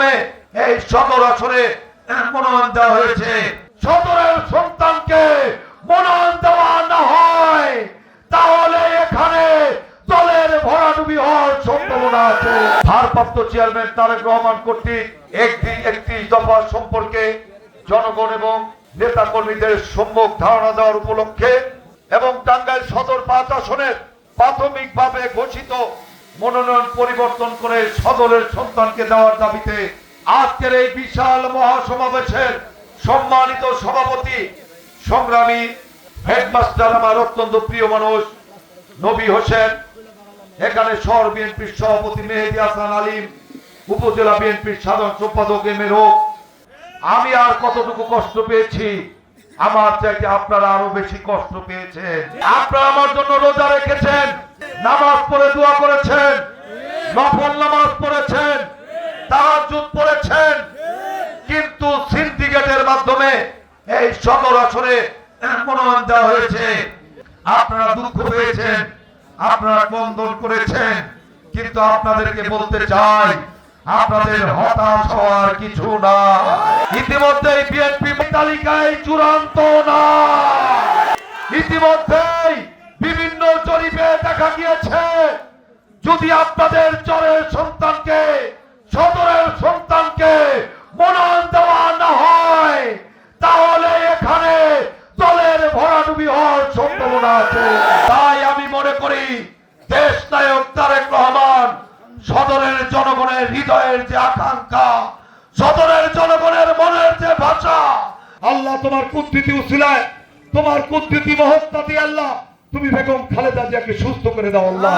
মাধ্যমে এই সদর আসনে মনোনয়ন দেওয়া হয়েছে। সদরের সন্তানকে মনোনয়ন দেওয়া না হয় তাহলে এখানে দলের ভরাডুবি হওয়ার সম্ভাবনা আছে। ভারপ্রাপ্ত চেয়ারম্যান তারেক রহমান কর্তৃক 31 দফা সম্পর্কে জনগণ এবং নেতা কর্মীদের সম্মুখ ধারণা দেওয়ার উপলক্ষে এবং টাঙ্গাইল সদর 5 আসনের প্রাথমিকভাবে ঘোষিত মনোনয়ন পরিবর্তন করে সদরের সন্তানকে দেওয়ার দাবিতে আজকের এই বিশাল মহাসমাবেশের সম্মানিত সভাপতি সংগ্রামী হেডমাস্টার আমার অত্যন্ত প্রিয় মানুষ নবী হোসেন, এখানে শহর বিএনপির সভাপতি মেহেদী হাসান আলিম, উপজেলা বিএনপির সাধারণ সম্পাদক এম এ রোগ। আমি আর কতটুকু কষ্ট পেয়েছি, আমার চাইতে আপনারা আরো বেশি কষ্ট পেয়েছেন। আপনারা আমার জন্য রোজা রেখেছেন, নামাজ পড়ে দোয়া করেছেন, নফল নামাজ পড়েছেন, তাহাজ্জুদ পড়েছেন, কিন্তু সিন্ডিকেটের মাধ্যমে এই সদর আসনে মনোনয়ন দেওয়া হয়েছে। আপনারা দুঃখ পেয়েছেন, আপনারা ক্রন্দন করেছেন, কিন্তু আপনাদেরকে বলতে চাই আপনাদের হতাশ হওয়ার কিছু না। ইতিমধ্যেই বিএনপি তালিকায় চূড়ান্ত না, ইতিমধ্যেই বিভিন্ন জরিপে দেখা গিয়েছে যদি আপনাদের চরের সন্তানকে সদরের সন্তানকে মনোনয়ন দেওয়া না হয় তাহলে এখানে দলের ভরাডুবি হওয়ার সম্ভাবনা আছে। তাই আমি মনে করি দেশ নায়ক তারেক রহমান সদরের জনগণের হৃদয়ের যে আকাঙ্ক্ষা, সদরের জনগণের মনের যে ভাষা, আল্লাহ তোমার কুদরতি উসিলায়, তোমার কুদরতি মহত্তা দিয়ে আল্লাহ তুমি বেগম খালেদা জিয়াকে সুস্থ করে দাও আল্লাহ।